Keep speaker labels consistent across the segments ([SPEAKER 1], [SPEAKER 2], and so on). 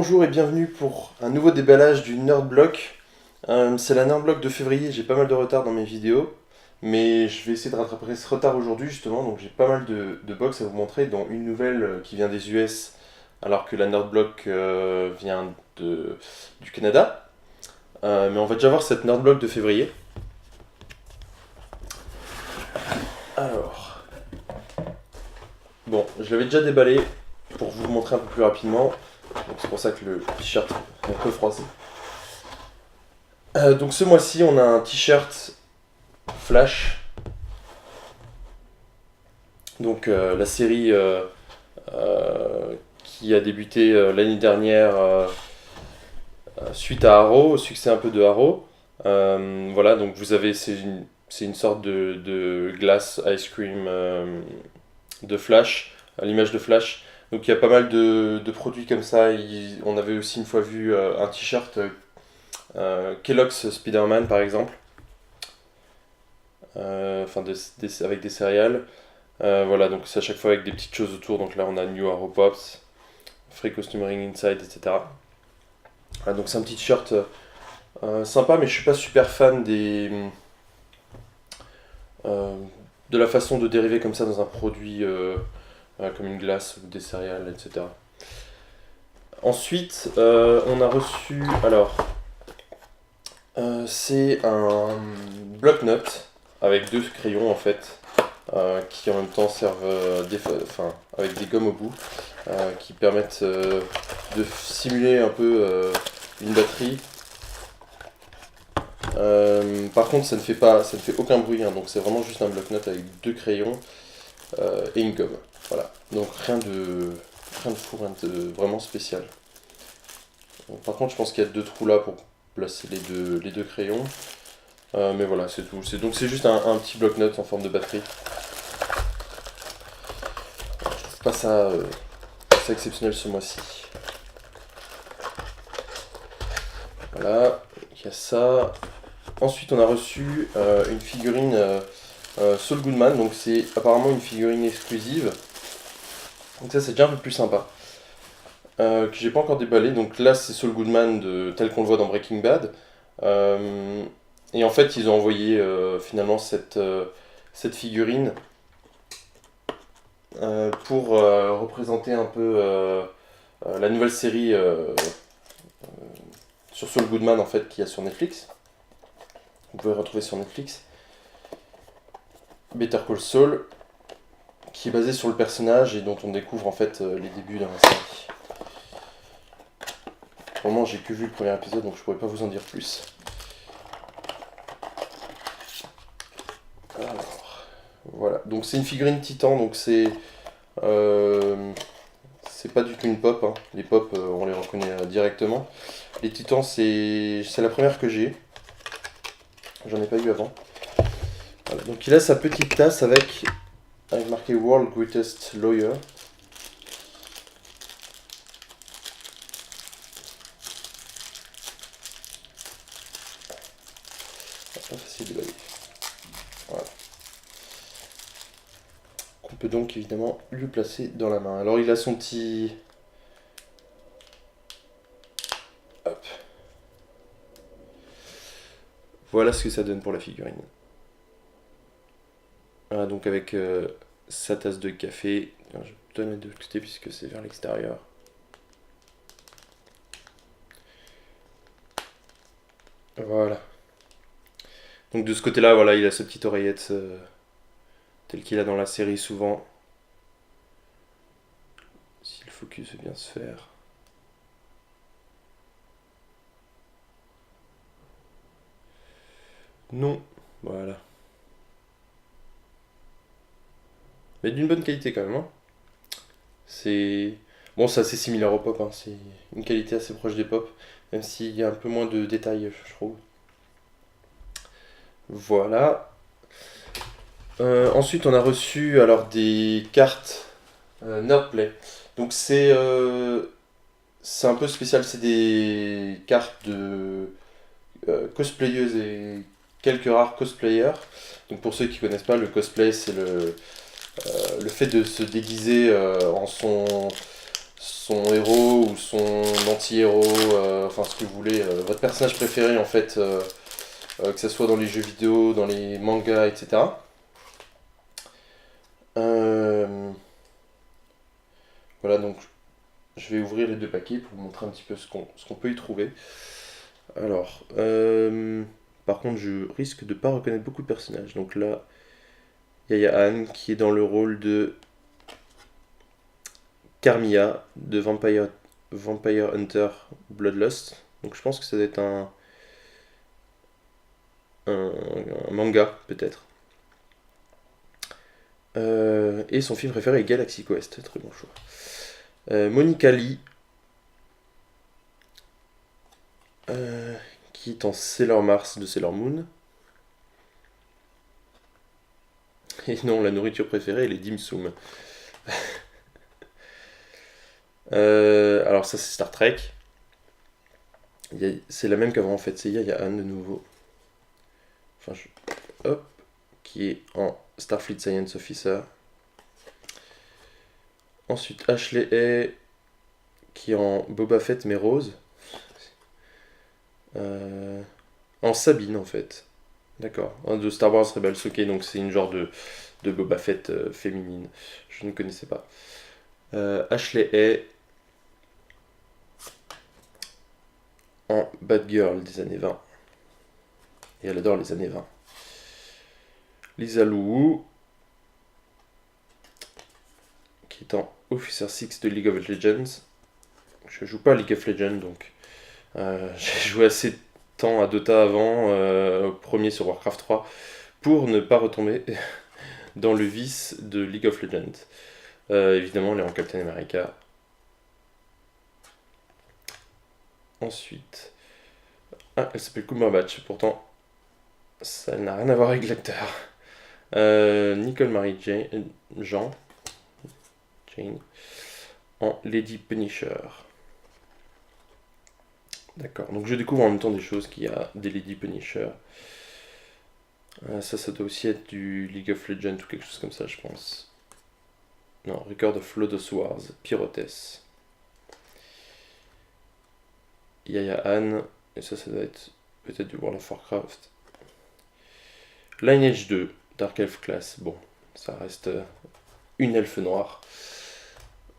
[SPEAKER 1] bonjour et bienvenue pour un nouveau déballage du Nerdblock. C'est la Nerdblock de février, j'ai pas mal de retard dans mes vidéos, mais je vais essayer de rattraper ce retard aujourd'hui justement, donc j'ai pas mal de box à vous montrer, dont une nouvelle qui vient des US, alors que la Nerdblock vient du Canada. Mais on va déjà voir cette Nerdblock de février. Alors, bon, je l'avais déjà déballé pour vous le montrer un peu plus rapidement. Donc c'est pour ça que le t-shirt est un peu froissé. Donc ce mois-ci, on a un t-shirt Flash. Donc la série qui a débuté l'année dernière suite à Arrow, au succès un peu de Arrow. Voilà, donc vous avez, c'est une sorte de glace ice cream de Flash, à l'image de Flash. Donc il y a pas mal de produits comme ça. On avait aussi une fois vu un t-shirt Kellogg's Spider-Man par exemple, avec des céréales. Voilà, donc c'est à chaque fois avec des petites choses autour. Donc là on a New Arrow Pops, Free Costumering Inside, etc. Voilà, donc c'est un petit t-shirt sympa, mais je suis pas super fan de la façon de dériver comme ça dans un produit comme une glace ou des céréales, etc. Ensuite, on a reçu, alors, c'est un bloc-notes avec deux crayons en fait, qui en même temps servent avec des gommes au bout, qui permettent de simuler un peu une batterie. Par contre, ça ne fait aucun bruit, hein, donc c'est vraiment juste un bloc-notes avec deux crayons et une gomme. Voilà, donc rien de fou, rien de vraiment spécial. Bon, par contre, je pense qu'il y a deux trous là pour placer les deux crayons. Mais voilà, c'est tout. C'est juste un petit bloc-notes en forme de batterie. C'est pas ça, c'est exceptionnel ce mois-ci. Voilà, il y a ça. Ensuite, on a reçu une figurine Saul Goodman, donc c'est apparemment une figurine exclusive. Donc ça, c'est déjà un peu plus sympa. Que j'ai pas encore déballé. Donc là, c'est Saul Goodman tel qu'on le voit dans Breaking Bad. Et en fait, ils ont envoyé finalement cette figurine pour représenter un peu la nouvelle série sur Saul Goodman en fait qu'il y a sur Netflix. Vous pouvez retrouver sur Netflix. Better Call Saul, qui est basé sur le personnage et dont on découvre en fait les débuts dans la série. Pour le moment, j'ai que vu le premier épisode, donc je pourrais pas vous en dire plus. Alors, voilà. Donc c'est une figurine Titan, donc c'est pas du tout une pop. Hein. Les pop, on les reconnaît directement. Les Titans, c'est la première que j'ai. J'en ai pas eu avant. Voilà. Donc il a sa petite tasse avec marqué World Greatest Lawyer. Pas facile de balayer. Voilà. On peut donc évidemment lui placer dans la main. Alors il a son petit... Hop. Voilà ce que ça donne pour la figurine. Voilà, donc avec sa tasse de café. Alors, je vais te mettre de l'autre côté puisque c'est vers l'extérieur. Voilà. Donc de ce côté-là, voilà, il a sa petite oreillette telle qu'il a dans la série souvent. Si le focus veut bien se faire. Non, voilà. Mais d'une bonne qualité quand même. Hein. C'est bon, c'est assez similaire au pop. Hein. C'est une qualité assez proche des pop, même s'il y a un peu moins de détails, je trouve. Voilà. Ensuite, on a reçu alors des cartes Nerdplay. Donc c'est un peu spécial. C'est des cartes de cosplayeuses et quelques rares cosplayers. Donc pour ceux qui connaissent pas, le cosplay c'est le fait de se déguiser en son héros ou son anti-héros, enfin ce que vous voulez, votre personnage préféré en fait, que ce soit dans les jeux vidéo, dans les mangas, etc. Voilà, donc je vais ouvrir les deux paquets pour vous montrer un petit peu ce qu'on peut y trouver. Alors, par contre, je risque de ne pas reconnaître beaucoup de personnages. Donc là, il y a Anne qui est dans le rôle de Carmilla de Vampire Hunter Bloodlust. Donc je pense que ça doit être un manga, peut-être. Et son film préféré est Galaxy Quest, très bon choix. Monica Lee, qui est en Sailor Mars de Sailor Moon. Et non, la nourriture préférée, elle est dim sum. Alors ça c'est Star Trek. C'est la même qu'avant en fait, il y a Anne de nouveau. Enfin, hop, qui est en Starfleet Science Officer. Ensuite Ashley Hay, qui est en Boba Fett mais rose. En Sabine en fait. D'accord, de Star Wars Rebels, ok, donc c'est une genre de Boba Fett féminine. Je ne connaissais pas. Ashley Hay en Bad Girl des années 20. Et elle adore les années 20. Lisa Lou, qui est en Officer 6 de League of Legends. Je joue pas à League of Legends, donc j'ai joué assez de temps à Dota avant, premier sur Warcraft 3, pour ne pas retomber dans le vice de League of Legends. Évidemment, elle est en Captain America. Ensuite, elle s'appelle Cumberbatch, pourtant ça n'a rien à voir avec l'acteur. Nicole Marie Jane en Lady Punisher. D'accord, donc je découvre en même temps des choses qu'il y a des Lady Punisher. Ça doit aussi être du League of Legends ou quelque chose comme ça, je pense. Non, Record of Lodos Wars, Pyrothès. Yaya Anne, et ça doit être peut-être du World of Warcraft. Lineage 2, Dark Elf Class, bon, ça reste une elfe noire.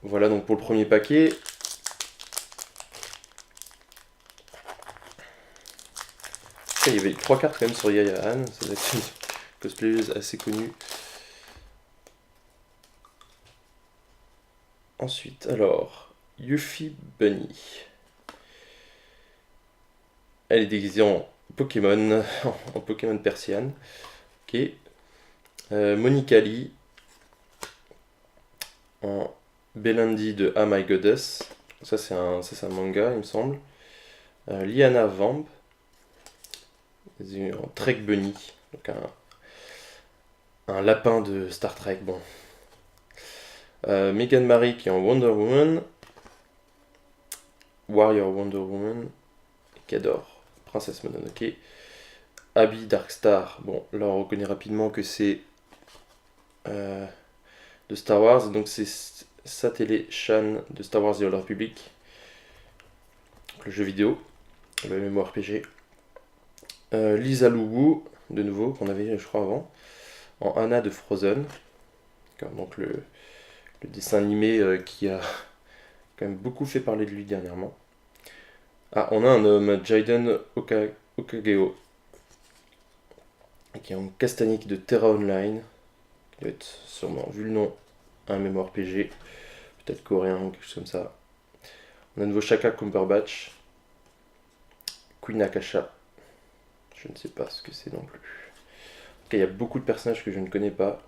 [SPEAKER 1] Voilà donc pour le premier paquet. Il y avait 3 cartes quand même sur Yaya Anne, ça doit être une cosplayeuse assez connue. Ensuite, alors, Yuffie Bunny. Elle est déguisée en Pokémon, en Pokémon persiane. Ok. Monica Lee en Belandi de Ah My Goddess. Ça c'est un manga, il me semble. Liana Vamp en Trek Bunny. Donc un lapin de Star Trek. Bon. Megan Marie qui est en Wonder Woman. Warrior Wonder Woman. Cador. Princesse Mononoke. Abby Darkstar. Bon, là on reconnaît rapidement que c'est de Star Wars. Donc c'est Satellé Shan de Star Wars The Old Republic. Le jeu vidéo. Le MMORPG. Lisa Loubou, de nouveau, qu'on avait je crois avant. En Anna de Frozen. Donc le dessin animé qui a quand même beaucoup fait parler de lui dernièrement. Ah, on a un homme, Jaden Okageo, qui est en Castanique de Terra Online, qui doit être sûrement, vu le nom, un MMORPG, peut-être coréen ou quelque chose comme ça. On a de nouveau Shaka Cumberbatch, Queen Akasha, je ne sais pas ce que c'est non plus. Ok, il y a beaucoup de personnages que je ne connais pas.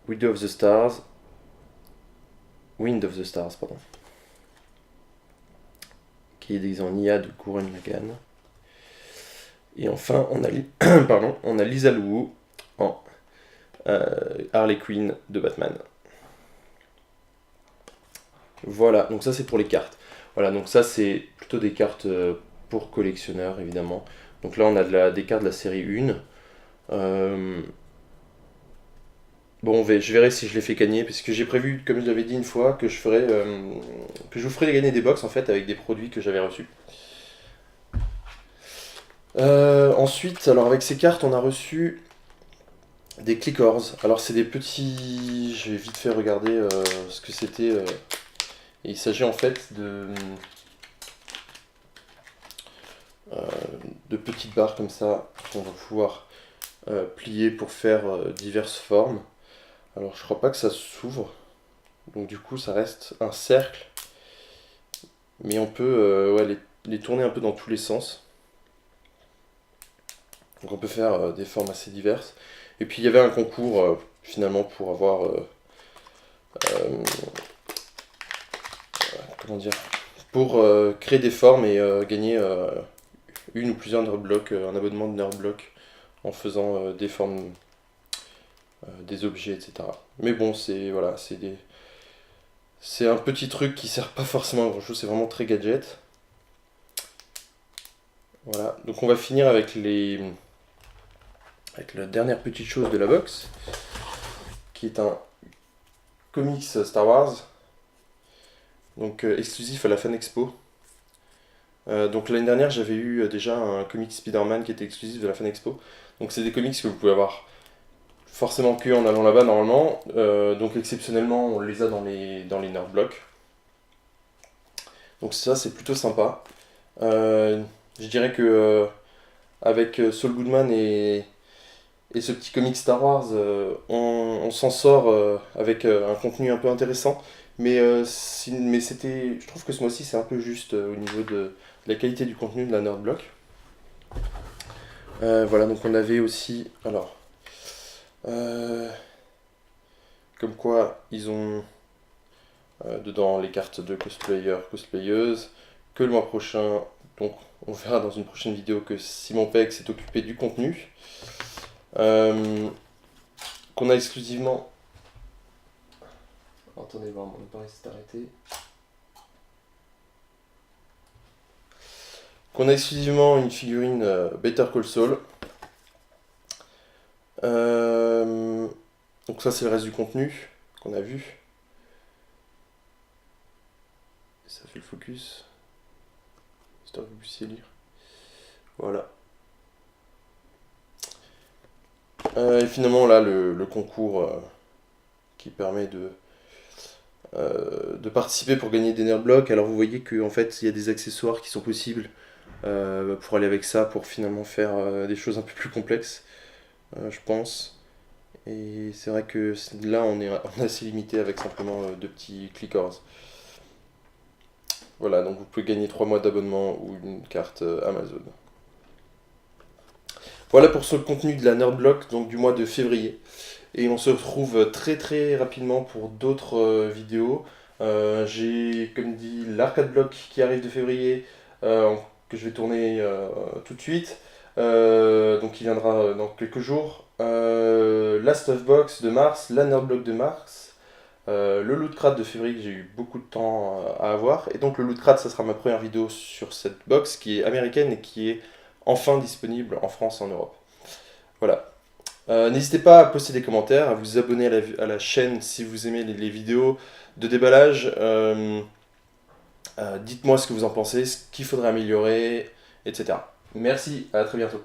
[SPEAKER 1] Wind of the Stars, pardon. Qui est déguisé en Nia de Gurren Lagann. Et enfin, on a Lisa Lou en Harley Quinn de Batman. Voilà, donc ça c'est pour les cartes. Voilà, donc ça c'est plutôt des cartes pour collectionneurs évidemment. Donc là on a des cartes de la série 1. Bon, je verrai si je les fais gagner, parce que j'ai prévu, comme je l'avais dit une fois, que que je vous ferai gagner des box en fait avec des produits que j'avais reçus. Ensuite, alors avec ces cartes, on a reçu des clickers. Alors c'est des petits, je vais vite fait regarder ce que c'était. Il s'agit en fait euh, de petites barres comme ça qu'on va pouvoir plier pour faire diverses formes. Alors je crois pas que ça s'ouvre, donc du coup ça reste un cercle, mais on peut ouais, les tourner un peu dans tous les sens. Donc on peut faire des formes assez diverses. Et puis il y avait un concours finalement pour avoir euh, comment dire, pour créer des formes et gagner une ou plusieurs Nerdblock, un abonnement de Nerdblock en faisant des formes, des objets, etc. Mais bon, c'est voilà, c'est un petit truc qui sert pas forcément à grand chose, c'est vraiment très gadget. Voilà, donc on va finir avec avec la dernière petite chose de la box, qui est un comics Star Wars, donc exclusif à la Fan Expo. Donc l'année dernière, j'avais eu déjà un comics Spider-Man qui était exclusif de la Fan Expo. Donc c'est des comics que vous pouvez avoir forcément que en allant là-bas normalement. Donc exceptionnellement, on les a dans les Nerdblock. Donc ça, c'est plutôt sympa. Euh, je dirais que avec Saul Goodman et ce petit comic Star Wars, on s'en sort avec un contenu un peu intéressant. Mais c'était, je trouve que ce mois-ci, c'est un peu juste au niveau de la qualité du contenu de la Nerdblock. Voilà, donc on avait aussi, alors, euh, comme quoi ils ont dedans les cartes de cosplayers, cosplayeuses, que le mois prochain, donc on verra dans une prochaine vidéo que Simon Pegg s'est occupé du contenu. Euh, qu'on a exclusivement. Attendez voir, mon appareil s'est arrêté. Qu'on a exclusivement une figurine Better Call Saul. Euh, donc ça c'est le reste du contenu qu'on a vu. Ça fait le focus. J'espère que vous puissiez lire. Voilà. Et finalement là le concours qui permet de participer pour gagner des Nerdblocks. Alors vous voyez qu'en fait il y a des accessoires qui sont possibles pour aller avec ça, pour finalement faire des choses un peu plus complexes, je pense. Et c'est vrai que là on est assez limité avec simplement deux petits clickers. Voilà, donc vous pouvez gagner 3 mois d'abonnement ou une carte Amazon. Voilà pour ce contenu de la Nerdblock, donc du mois de février. Et on se retrouve très très rapidement pour d'autres vidéos. J'ai, comme dit, l'arcade block qui arrive de février, que je vais tourner tout de suite. Donc il viendra dans quelques jours. Last of Box de mars, la Nerdblock de mars. Le Loot Crate de février que j'ai eu beaucoup de temps à avoir. Et donc le Loot Crate, ça sera ma première vidéo sur cette box qui est américaine et qui est enfin disponible en France et en Europe. Voilà. N'hésitez pas à poster des commentaires, à vous abonner à la chaîne si vous aimez les vidéos de déballage. Dites-moi ce que vous en pensez, ce qu'il faudrait améliorer, etc. Merci, à très bientôt.